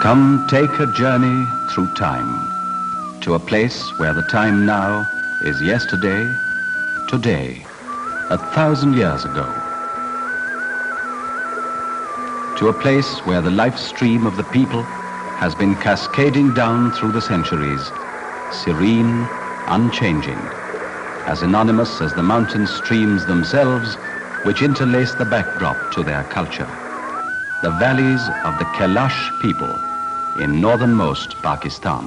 Come take a journey through time to a place where the time now is yesterday, today, 1,000 years ago. To a place where the life stream of the people has been cascading down through the centuries, serene, unchanging, as anonymous as the mountain streams themselves which interlace the backdrop to their culture. The valleys of the Kalash people in northernmost Pakistan.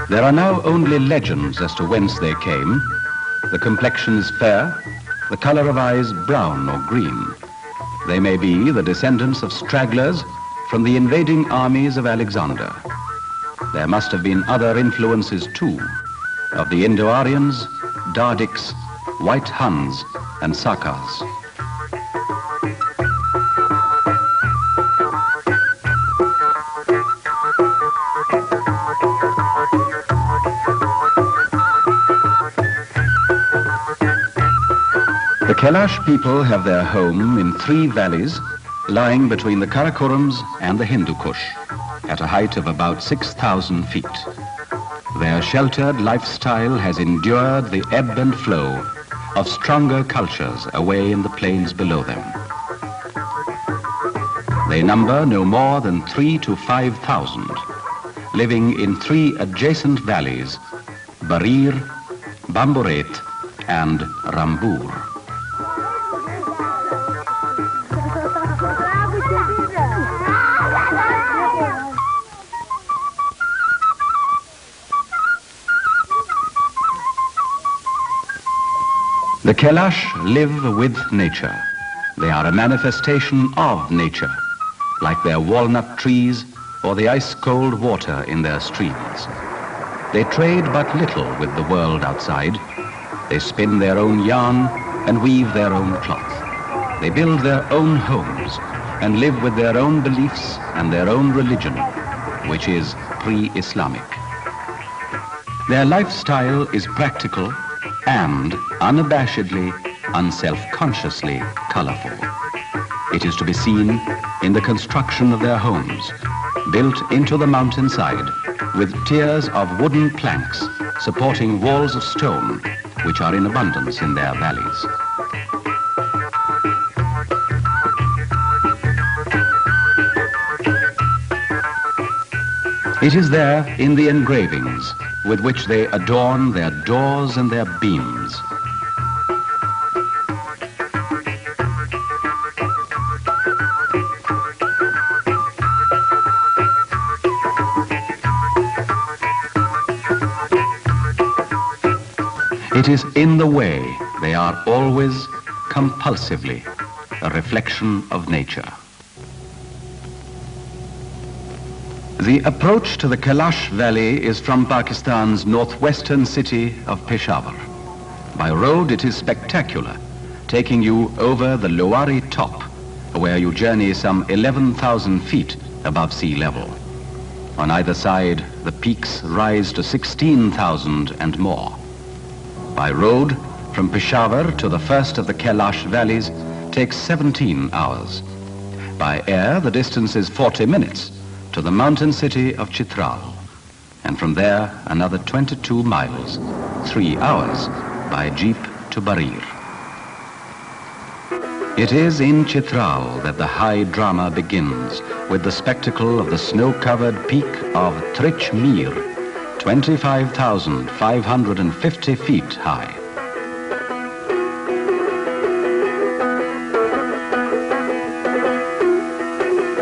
There are now only legends as to whence they came. The complexion is fair, the color of eyes brown or green. They may be the descendants of stragglers from the invading armies of Alexander. There must have been other influences too, of the Indo-Aryans, Dardics, White Huns, and Sakas. The Kalash people have their home in 3 valleys lying between the Karakorums and the Hindu Kush at a height of about 6,000 feet. Their sheltered lifestyle has endured the ebb and flow of stronger cultures away in the plains below them. They number no more than 3,000 to 5,000, living in 3 adjacent valleys, Barir, Bamburet, and Rambur. The Kalash live with nature. They are a manifestation of nature, like their walnut trees or the ice-cold water in their streams. They trade but little with the world outside. They spin their own yarn and weave their own cloth. They build their own homes and live with their own beliefs and their own religion, which is pre-Islamic. Their lifestyle is practical and unabashedly, unself-consciously colorful. It is to be seen in the construction of their homes, built into the mountainside with tiers of wooden planks supporting walls of stone, which are in abundance in their valleys. It is there in the engravings with which they adorn their doors and their beams. It is in the way they are always, compulsively, a reflection of nature. The approach to the Kalash Valley is from Pakistan's northwestern city of Peshawar. By road it is spectacular, taking you over the Lowari top, where you journey some 11,000 feet above sea level. On either side, the peaks rise to 16,000 and more. By road, from Peshawar to the first of the Kalash valleys takes 17 hours. By air, the distance is 40 minutes to the mountain city of Chitral, and from there another 22 miles, 3 hours by jeep to Barir. It is in Chitral that the high drama begins with the spectacle of the snow-covered peak of Trich Mir, 25,550 feet high.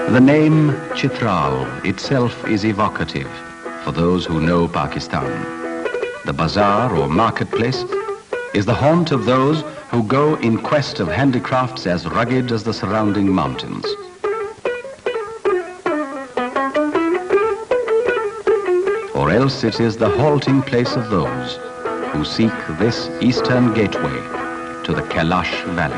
The name Chitral itself is evocative for those who know Pakistan. The bazaar or marketplace is the haunt of those who go in quest of handicrafts as rugged as the surrounding mountains. Or else it is the halting place of those who seek this eastern gateway to the Kalash Valley.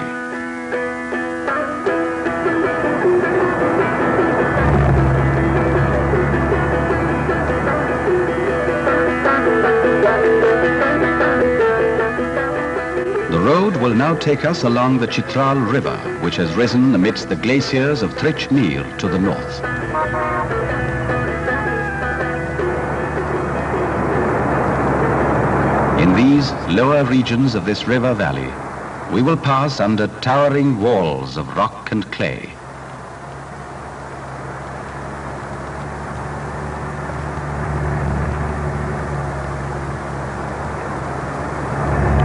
The road will now take us along the Chitral River, which has risen amidst the glaciers of Trichnir to the north. In these lower regions of this river valley, we will pass under towering walls of rock and clay.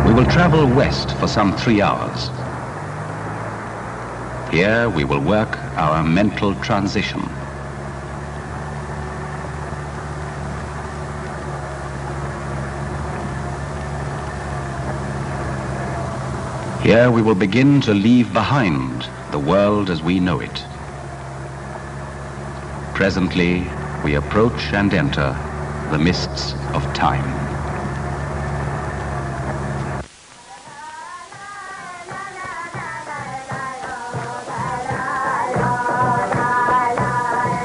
We will travel west for some 3 hours. Here we will work our mental transition. Here we will begin to leave behind the world as we know it. Presently, we approach and enter the mists of time.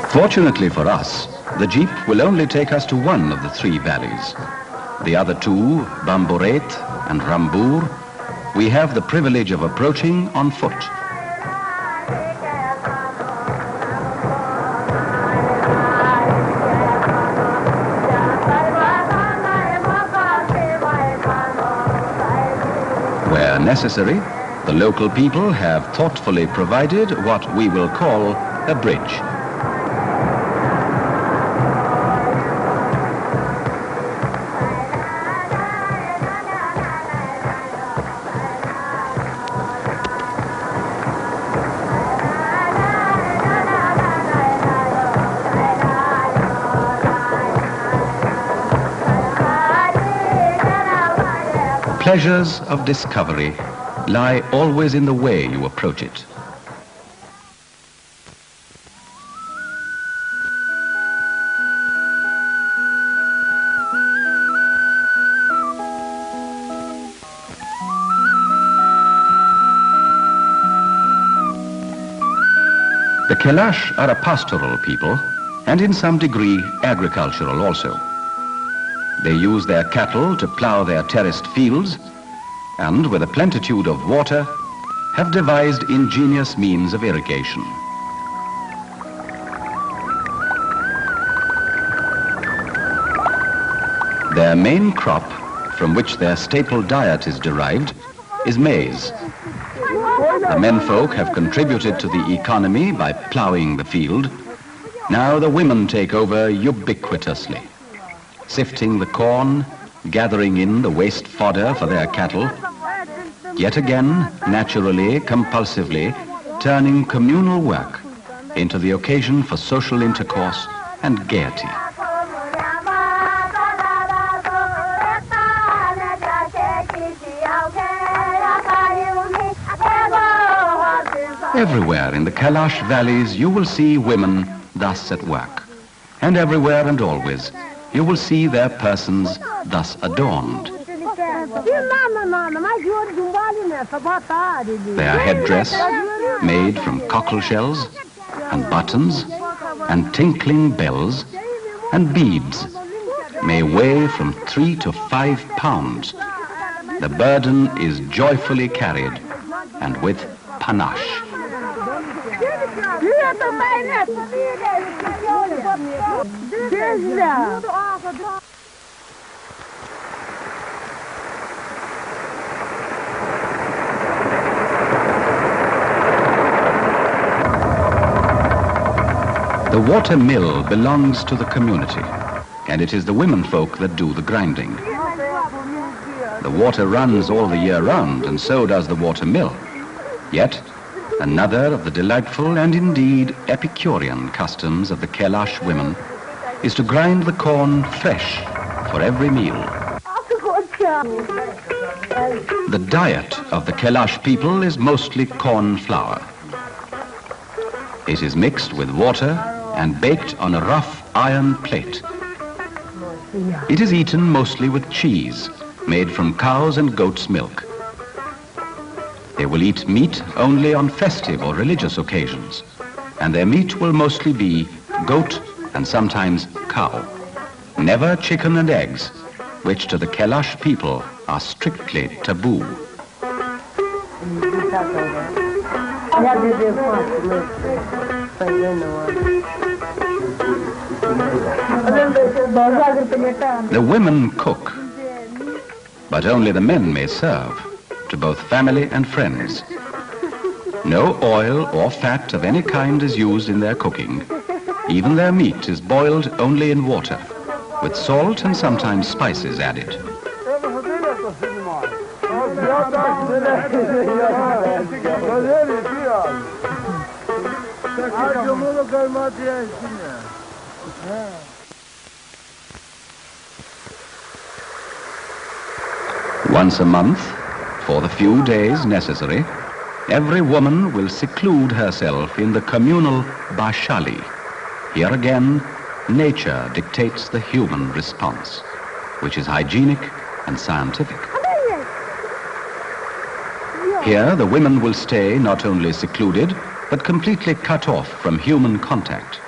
Fortunately for us, the jeep will only take us to one of the 3 valleys. The other 2, Bamboret and Rambur, we have the privilege of approaching on foot. Where necessary, the local people have thoughtfully provided what we will call a bridge. Pleasures of discovery lie always in the way you approach it. The Kalash are a pastoral people and in some degree agricultural also. They use their cattle to plough their terraced fields and, with a plenitude of water, have devised ingenious means of irrigation. Their main crop, from which their staple diet is derived, is maize. The menfolk have contributed to the economy by ploughing the field. Now the women take over ubiquitously, sifting the corn, gathering in the waste fodder for their cattle, yet again, naturally, compulsively, turning communal work into the occasion for social intercourse and gaiety. Everywhere in the Kalash valleys you will see women thus at work, and everywhere and always you will see their persons thus adorned. Their headdress, made from cockle shells and buttons and tinkling bells and beads, may weigh from 3 to 5 pounds. The burden is joyfully carried and with panache. The water mill belongs to the community, and it is the womenfolk that do the grinding. The water runs all the year round, and so does the water mill. Yet, another of the delightful and indeed Epicurean customs of the Kalash women is to grind the corn fresh for every meal. The diet of the Kalash people is mostly corn flour. It is mixed with water and baked on a rough iron plate. It is eaten mostly with cheese, made from cows' and goats' milk. They will eat meat only on festive or religious occasions, and their meat will mostly be goat and sometimes cow. Never chicken and eggs, which to the Kalash people are strictly taboo. The women cook, but only the men may serve, to both family and friends. No oil or fat of any kind is used in their cooking. Even their meat is boiled only in water, with salt and sometimes spices added. Once a month, for the few days necessary, every woman will seclude herself in the communal bashali. Here again, nature dictates the human response, which is hygienic and scientific. Here, the women will stay not only secluded, but completely cut off from human contact.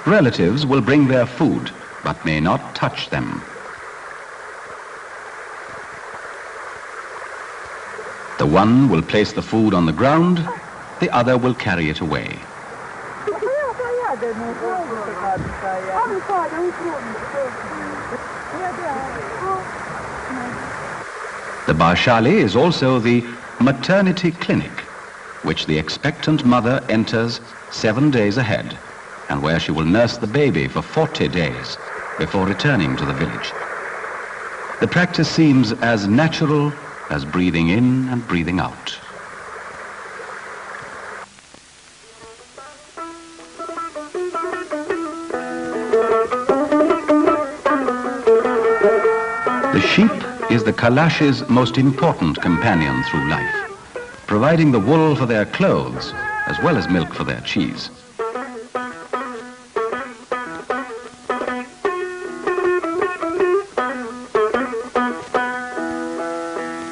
Relatives will bring their food, but may not touch them. The one will place the food on the ground, the other will carry it away. The Bashali is also the maternity clinic, which the expectant mother enters 7 days ahead, and where she will nurse the baby for 40 days before returning to the village. The practice seems as natural as breathing in and breathing out. The sheep is the Kalash's most important companion through life, providing the wool for their clothes as well as milk for their cheese.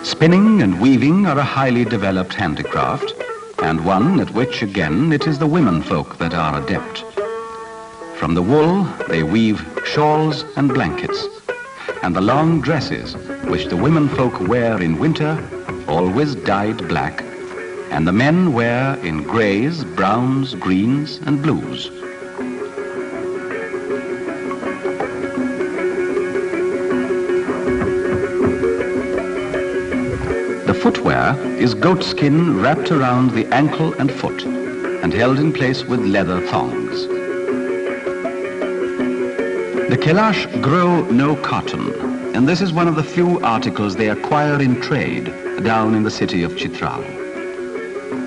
Spinning and weaving are a highly developed handicraft, and one at which, again, it is the women folk that are adept. From the wool, they weave shawls and blankets, and the long dresses which the women folk wear in winter, always dyed black, and the men wear in greys, browns, greens, and blues. The footwear is goatskin wrapped around the ankle and foot and held in place with leather thongs. The Kalash grow no cotton, and this is one of the few articles they acquire in trade down in the city of Chitral.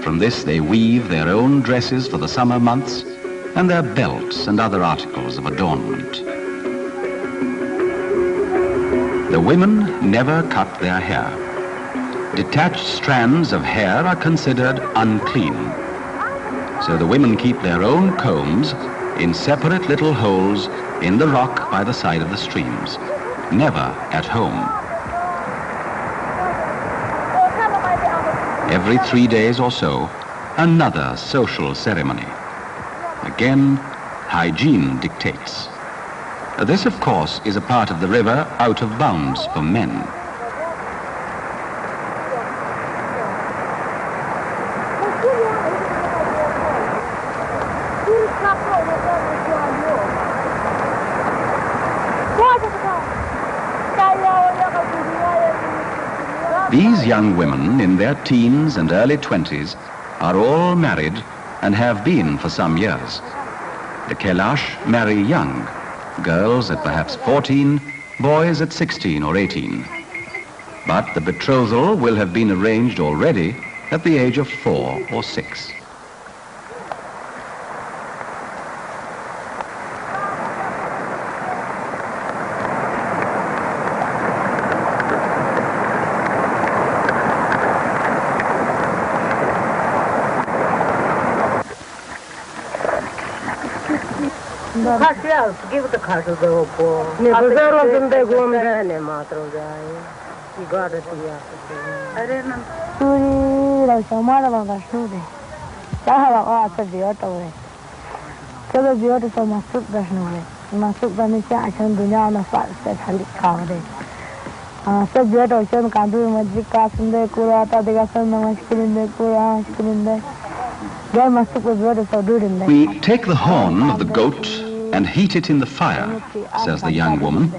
From this they weave their own dresses for the summer months and their belts and other articles of adornment. The women never cut their hair. Detached strands of hair are considered unclean. So the women keep their own combs in separate little holes in the rock by the side of the streams, never at home. Every 3 days or so, another social ceremony. Again, hygiene dictates. This, of course, is a part of the river out of bounds for men. These young women in their teens and early 20s are all married and have been for some years. The Kalash marry young, girls at perhaps 14, boys at 16 or 18. But the betrothal will have been arranged already at the age of 4 or 6. We take the horn of the goat and heat it in the fire, says the young woman.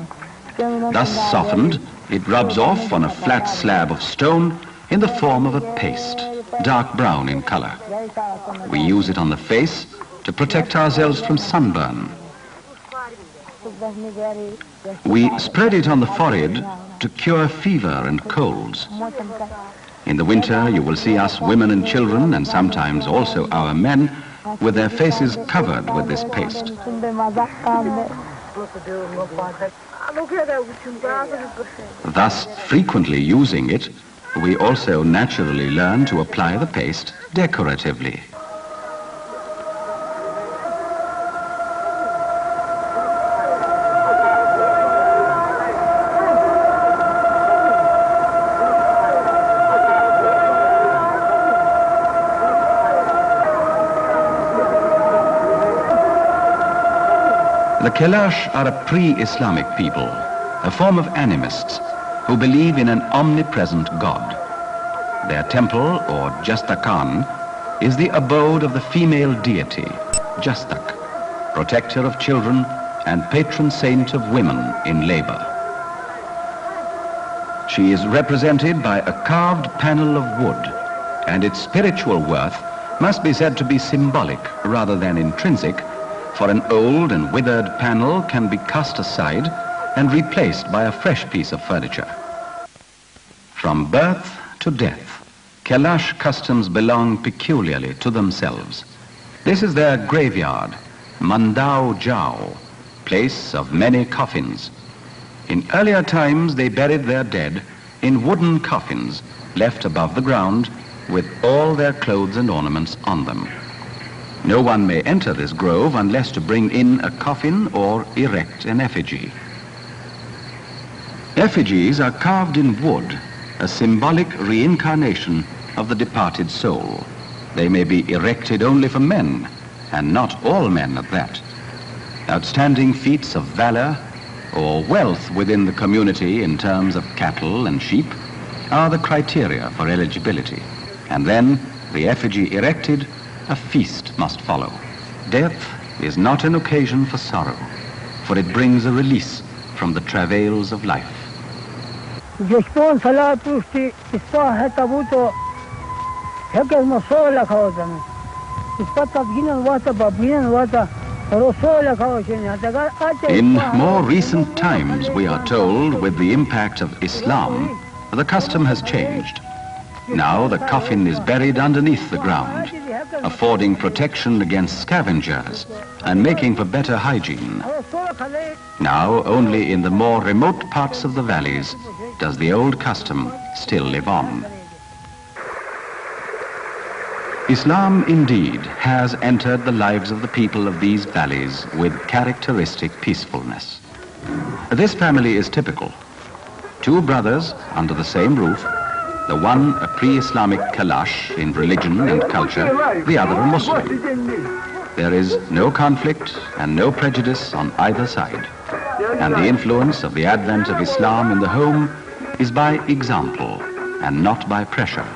Thus softened, it rubs off on a flat slab of stone in the form of a paste, dark brown in color. We use it on the face to protect ourselves from sunburn. We spread it on the forehead to cure fever and colds. In the winter, you will see us women and children, and sometimes also our men, with their faces covered with this paste. Thus, frequently using it, we also naturally learn to apply the paste decoratively. The Kalash are a pre-Islamic people, a form of animists who believe in an omnipresent God. Their temple, or Jastakan, is the abode of the female deity, Jastak, protector of children and patron saint of women in labor. She is represented by a carved panel of wood, and its spiritual worth must be said to be symbolic rather than intrinsic, for an old and withered panel can be cast aside and replaced by a fresh piece of furniture. From birth to death, Kalash customs belong peculiarly to themselves. This is their graveyard, Mandao Jiao, place of many coffins. In earlier times, they buried their dead in wooden coffins left above the ground with all their clothes and ornaments on them. No one may enter this grove unless to bring in a coffin or erect an effigy. Effigies are carved in wood, a symbolic reincarnation of the departed soul. They may be erected only for men, and not all men at that. Outstanding feats of valor or wealth within the community in terms of cattle and sheep are the criteria for eligibility. And then, the effigy erected, a feast must follow. Death is not an occasion for sorrow, for it brings a release from the travails of life. In more recent times, we are told, with the impact of Islam, the custom has changed. Now the coffin is buried underneath the ground, affording protection against scavengers and making for better hygiene. Now only in the more remote parts of the valleys does the old custom still live on. Islam indeed has entered the lives of the people of these valleys with characteristic peacefulness. This family is typical. Two brothers under the same roof, the one a pre-Islamic Kalash in religion and culture, the other a Muslim. There is no conflict and no prejudice on either side. And the influence of the advent of Islam in the home is by example and not by pressure.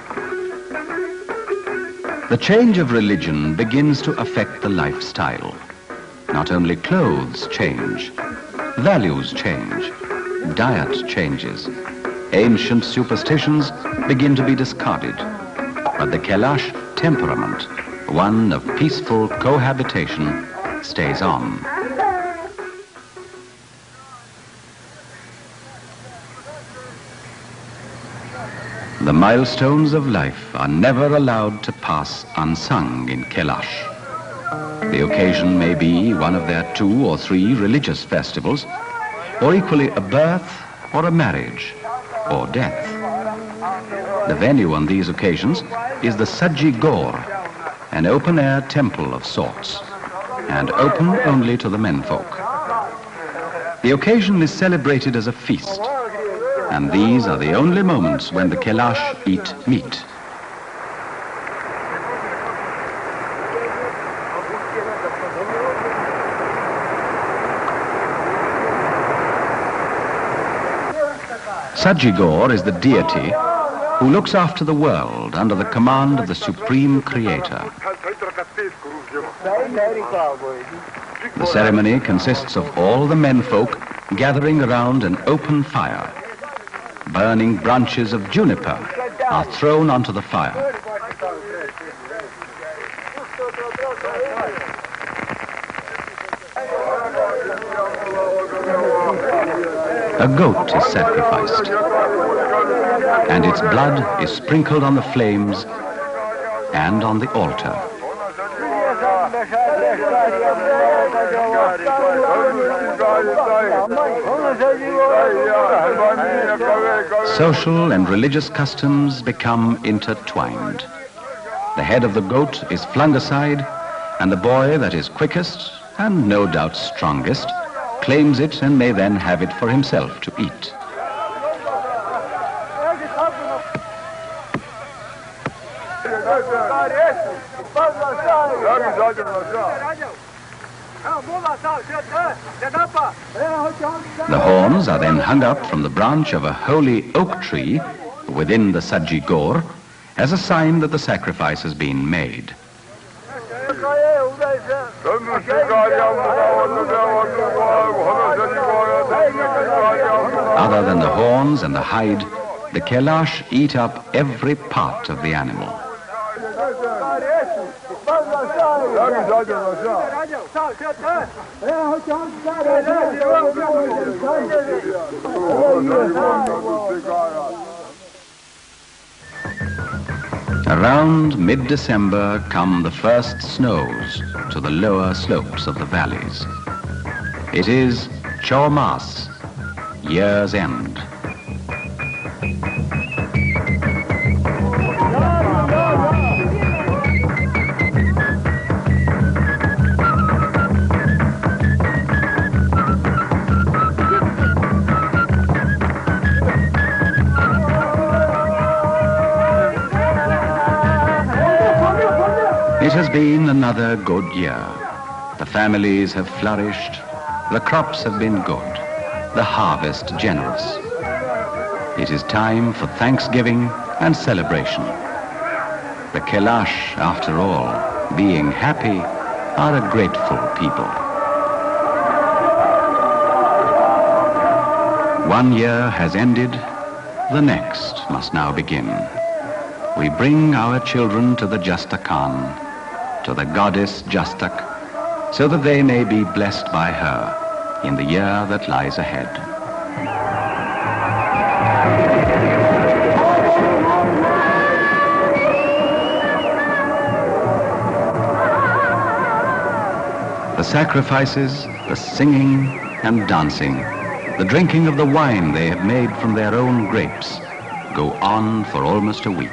The change of religion begins to affect the lifestyle. Not only clothes change, values change, diet changes. Ancient superstitions begin to be discarded, but the Kalash temperament, one of peaceful cohabitation, stays on. The milestones of life are never allowed to pass unsung in Kalash. The occasion may be one of their 2 or 3 religious festivals, or equally a birth or a marriage, or death. The venue on these occasions is the Saji Gaur, an open-air temple of sorts, and open only to the menfolk. The occasion is celebrated as a feast. And these are the only moments when the Kalash eat meat. Sajigor is the deity who looks after the world under the command of the Supreme Creator. The ceremony consists of all the menfolk gathering around an open fire. Burning branches of juniper are thrown onto the fire. A goat is sacrificed, and its blood is sprinkled on the flames and on the altar. Social and religious customs become intertwined. The head of the goat is flung aside, and the boy that is quickest and no doubt strongest claims it and may then have it for himself to eat. The horns are then hung up from the branch of a holy oak tree within the Sajigor as a sign that the sacrifice has been made. Other than the horns and the hide, the Kalash eat up every part of the animal. Around mid-December come the first snows to the lower slopes of the valleys. It is Chaumas, year's end. It has been another good year. The families have flourished, the crops have been good, the harvest generous. It is time for Thanksgiving and celebration. The Kalash, after all, being happy, are a grateful people. One year has ended, the next must now begin. We bring our children to the Jastakan, to the goddess Jastak, so that they may be blessed by her in the year that lies ahead. The sacrifices, the singing and dancing, the drinking of the wine they have made from their own grapes, go on for almost a week.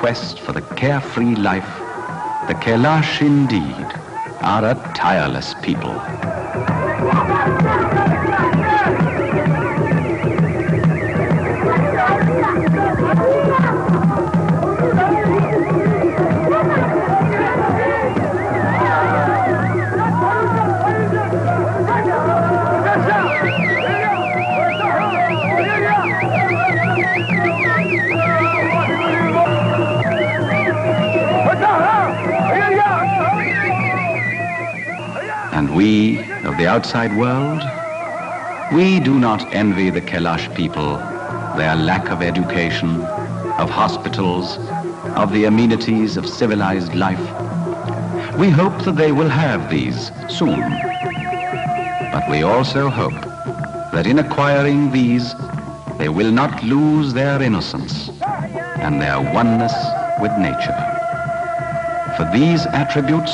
Quest for the carefree life, the Kalash indeed are a tireless people. And we of the outside world, we do not envy the Kalash people their lack of education, of hospitals, of the amenities of civilized life. We hope that they will have these soon. But we also hope that in acquiring these, they will not lose their innocence and their oneness with nature. For these attributes,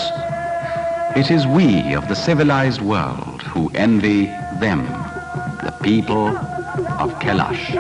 it is we of the civilized world who envy them, the people of Kalash.